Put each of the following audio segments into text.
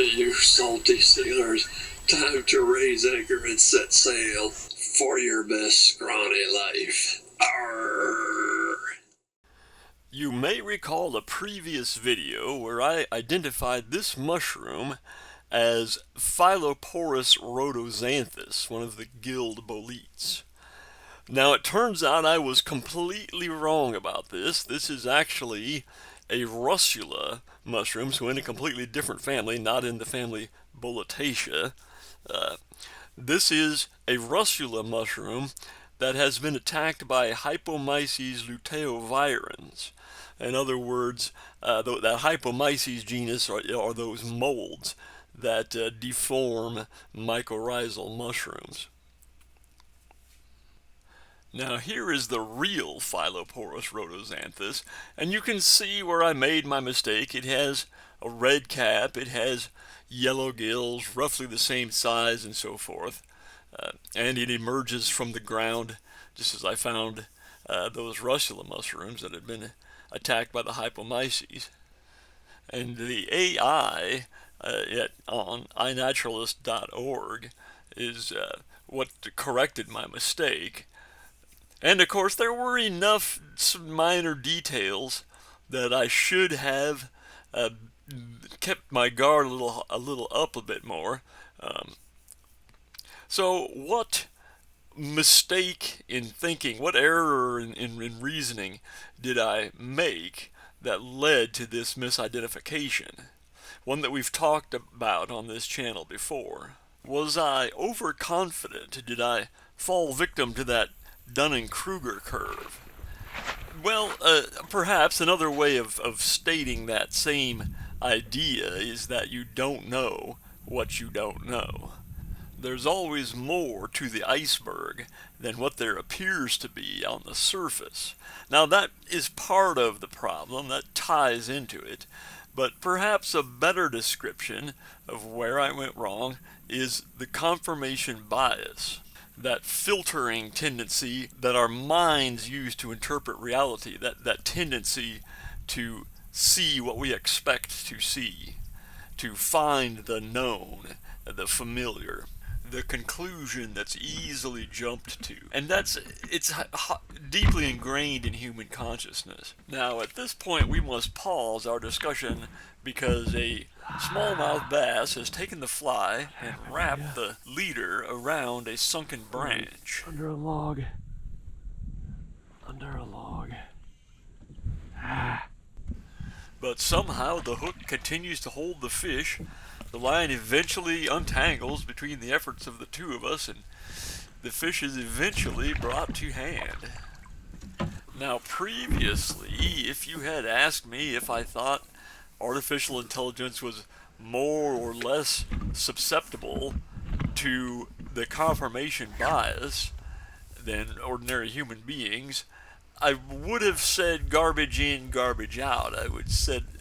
right, you salty sailors. Time to raise anchor and set sail for your best scrawny life. Arr! You may recall a previous video where I identified this mushroom as Phylloporus rhodoxanthus, one of the guild boletes. Now it turns out I was completely wrong about this. This is actually a russula mushroom, so in a completely different family, not in the family Boletaceae. This is a russula mushroom that has been attacked by Hypomyces luteovirens. In other words, that Hypomyces genus are those molds that deform mycorrhizal mushrooms. Now here is the real Phylloporus rhodoxanthus, and you can see where I made my mistake. It has a red cap, it has yellow gills, roughly the same size and so forth, and it emerges from the ground just as I found those russula mushrooms that had been attacked by the Hypomyces. And the AI on iNaturalist.org is what corrected my mistake. And of course there were enough minor details that I should have kept my guard a little up a bit more. So what mistake in thinking, what error in reasoning did I make that led to this misidentification? One that we've talked about on this channel before. Was I overconfident? Did I fall victim to that Dunning-Kruger curve? Well, perhaps another way of stating that same idea is that you don't know what you don't know. There's always more to the iceberg than what there appears to be on the surface. Now that is part of the problem, that ties into it, but perhaps a better description of where I went wrong is the confirmation bias. That filtering tendency that our minds use to interpret reality, that tendency to see what we expect to see, to find the known, the familiar, the conclusion that's easily jumped to. And it's deeply ingrained in human consciousness. Now at this point we must pause our discussion because a smallmouth bass has taken the fly and wrapped the leader around a sunken branch. Under a log. Under a log. But somehow the hook continues to hold the fish. The line eventually untangles between the efforts of the two of us, and the fish is eventually brought to hand. Now previously, if you had asked me if I thought artificial intelligence was more or less susceptible to the confirmation bias than ordinary human beings, I would have said garbage in, garbage out. I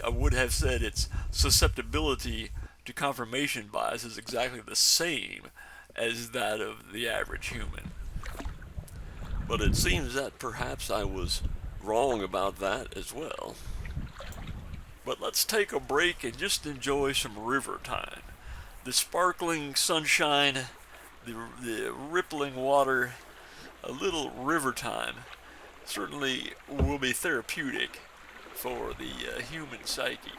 would have said its susceptibility to confirmation bias is exactly the same as that of the average human. But it seems that perhaps I was wrong about that as well. But let's take a break and just enjoy some river time. The sparkling sunshine, the rippling water, a little river time certainly will be therapeutic for the human psyche.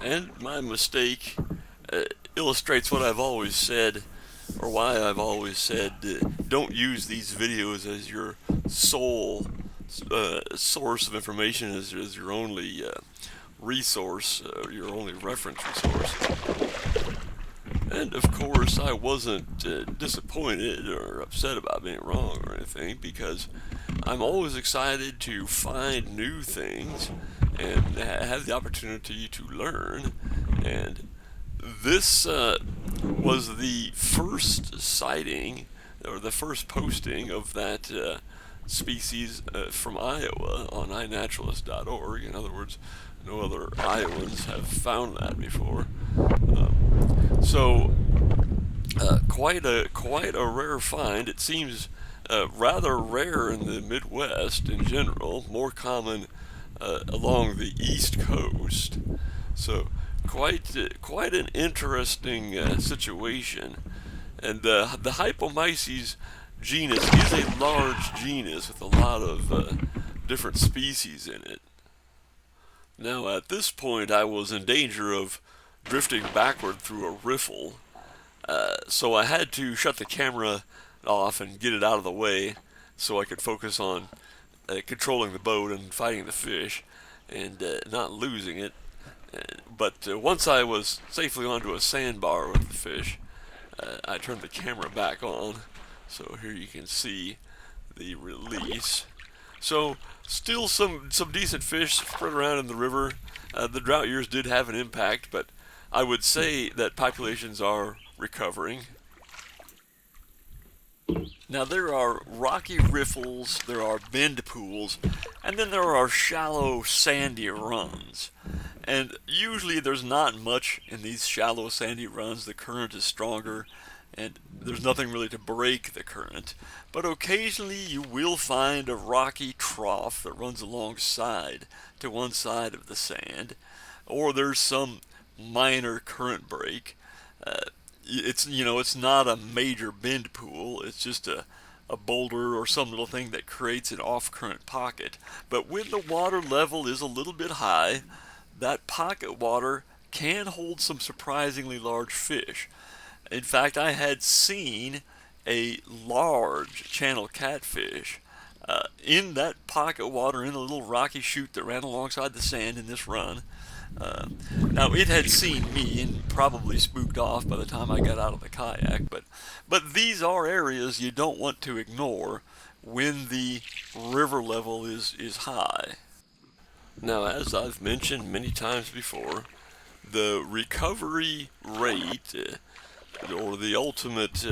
And my mistake illustrates what I've always said, or why I've always said, don't use these videos as your sole source of information, as your only resource, your only reference resource. And of course I wasn't disappointed or upset about being wrong or anything, because I'm always excited to find new things and had the opportunity to learn. And this was the first sighting, or the first posting of that species from Iowa on iNaturalist.org. In other words, no other Iowans have found that before. So quite a rare find. It seems rather rare in the Midwest in general, more common along the East Coast. So quite an interesting situation. And the Hypomyces genus is a large genus with a lot of different species in it. Now at this point I was in danger of drifting backward through a riffle, so I had to shut the camera off and get it out of the way so I could focus on controlling the boat and fighting the fish and not losing it. But once I was safely onto a sandbar with the fish, I turned the camera back on. So here you can see the release. So still some decent fish spread around in the river. The drought years did have an impact, but I would say that populations are recovering. Now there are rocky riffles, there are bend pools, and then there are shallow sandy runs. And usually there's not much in these shallow sandy runs. The current is stronger and there's nothing really to break the current. But occasionally you will find a rocky trough that runs alongside to one side of the sand, or there's some minor current break. It's not a major bend pool. It's just a boulder or some little thing that creates an off-current pocket. But when the water level is a little bit high, that pocket water can hold some surprisingly large fish. In fact, I had seen a large channel catfish in that pocket water in a little rocky chute that ran alongside the sand in this run. Now it had seen me and probably spooked off by the time I got out of the kayak, but these are areas you don't want to ignore when the river level is high. Now, as I've mentioned many times before, the recovery rate or the ultimate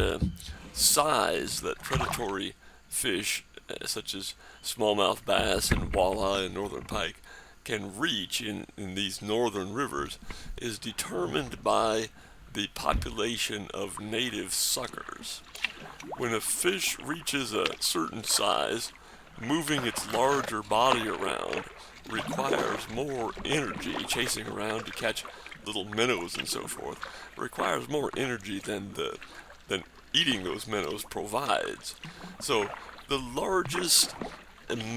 size that predatory fish such as smallmouth bass and walleye and northern pike can reach in these northern rivers is determined by the population of native suckers. When a fish reaches a certain size, moving its larger body around requires more energy. Chasing around to catch little minnows and so forth requires more energy than eating those minnows provides. So the largest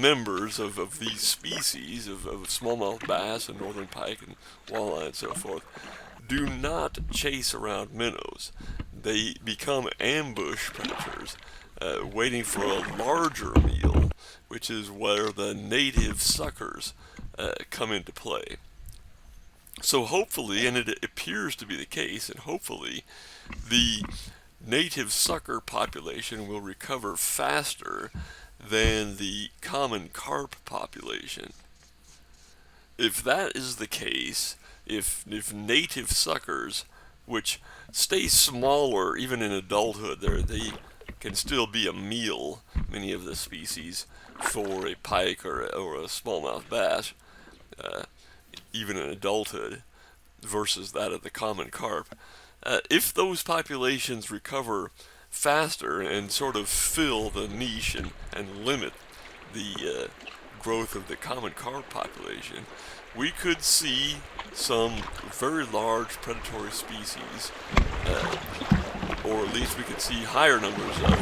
members of these species of smallmouth bass and northern pike and walleye and so forth do not chase around minnows. They become ambush predators, waiting for a larger meal, which is where the native suckers come into play. So hopefully, and it appears to be the case, and hopefully the native sucker population will recover faster than the common carp population. If that is the case, if native suckers, which stay smaller even in adulthood, they can still be a meal, many of the species, for a pike or a smallmouth bass, even in adulthood, versus that of the common carp. If those populations recover faster and sort of fill the niche and limit the growth of the common carp population, we could see some very large predatory species, or at least we could see higher numbers of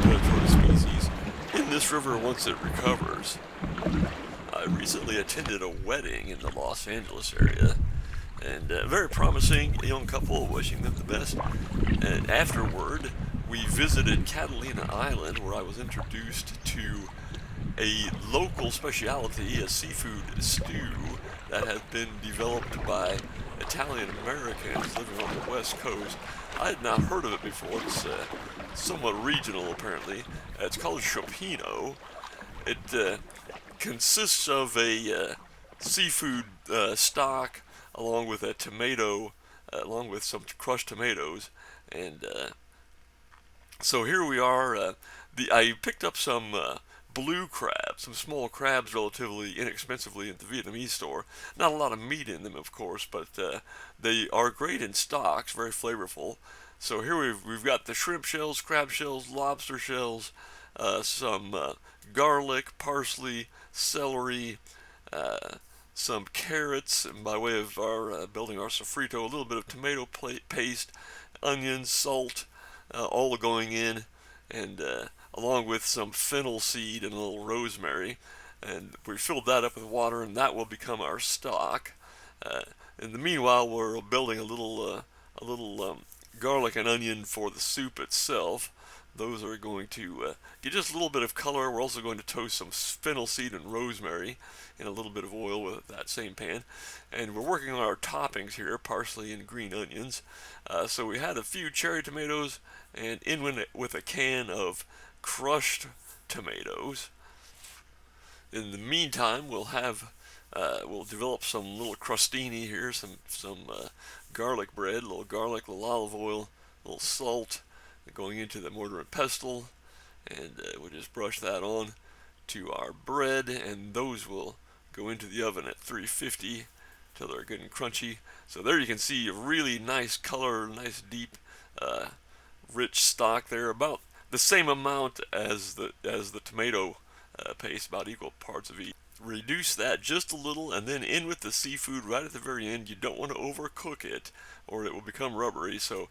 predatory species in this river once it recovers. I recently attended a wedding in the Los Angeles area, and a very promising young couple, wishing them the best. And afterward, we visited Catalina Island, where I was introduced to a local specialty, a seafood stew that has been developed by Italian Americans living on the West Coast. I had not heard of it before. It's somewhat regional, apparently. It's called Chopino. It consists of a seafood stock along with a tomato, along with some crushed tomatoes, and so here we are. I picked up some blue crabs, some small crabs, relatively inexpensively at the Vietnamese store. Not a lot of meat in them, of course, but they are great in stocks, very flavorful. So here we've got the shrimp shells, crab shells, lobster shells, some garlic, parsley, celery, uh, some carrots by way of our building our sofrito, a little bit of tomato paste, onions, salt, all going in, and along with some fennel seed and a little rosemary. And we filled that up with water, and that will become our stock. Uh, in the meanwhile, we're building a little garlic and onion for the soup itself. Those are going to get just a little bit of color. We're also going to toast some fennel seed and rosemary in a little bit of oil with that same pan. And we're working on our toppings here, parsley and green onions. So we had a few cherry tomatoes and in with a can of crushed tomatoes. In the meantime, we'll develop some little crostini here, some garlic bread, a little garlic, a little olive oil, a little salt, going into the mortar and pestle, and we'll just brush that on to our bread, and those will go into the oven at 350 till they're good and crunchy. So there you can see a really nice color, nice deep, rich stock there, about the same amount as the tomato paste, about equal parts of each. Reduce that just a little, and then in with the seafood right at the very end. You don't want to overcook it, or it will become rubbery. So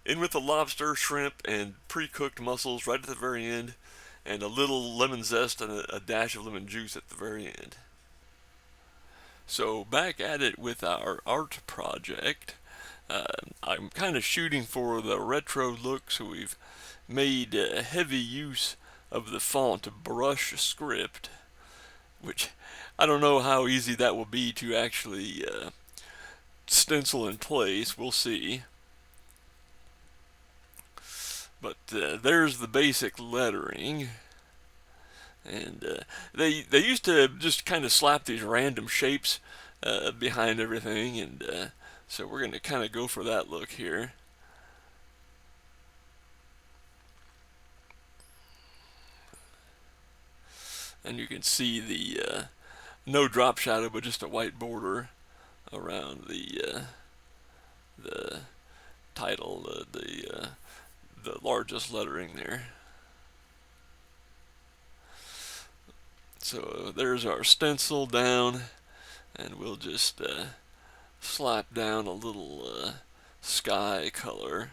in with the lobster, shrimp, and pre-cooked mussels right at the very end, and a little lemon zest and a dash of lemon juice at the very end. So back at it with our art project. I'm kind of shooting for the retro look, so we've made heavy use of the font brush script, which I don't know how easy that will be to actually stencil in place. We'll see. But there's the basic lettering. And they used to just kind of slap these random shapes behind everything, and so we're going to kind of go for that look here. And you can see the no drop shadow, but just a white border around the title, the largest lettering there. So there's our stencil down, and we'll just slap down a little sky color.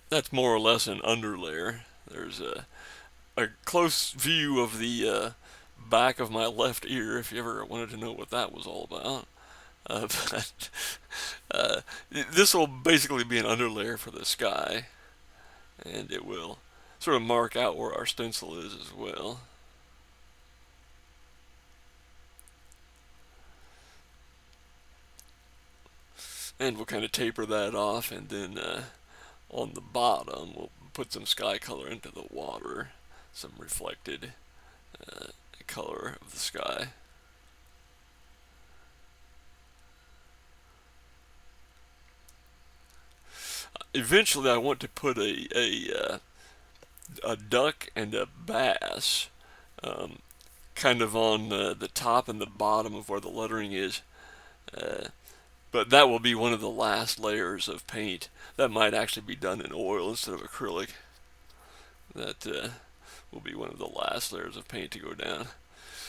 That's more or less an underlayer. There's a close view of the back of my left ear, if you ever wanted to know what that was all about. But this will basically be an underlayer for the sky, and it will sort of mark out where our stencil is as well. And we'll kind of taper that off, and then on the bottom we'll put some sky color into the water, some reflected color of the sky. Eventually I want to put a duck and a bass kind of on the top and the bottom of where the lettering is. But that will be one of the last layers of paint. That might actually be done in oil instead of acrylic. That will be one of the last layers of paint to go down.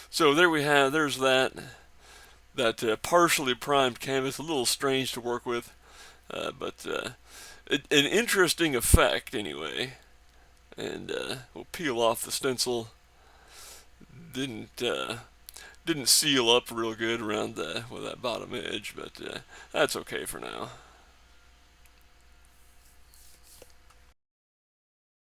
So there we have, there's that partially primed canvas, a little strange to work with, but an interesting effect anyway. And we'll peel off the stencil. Didn't seal up real good around that bottom edge, but that's okay for now.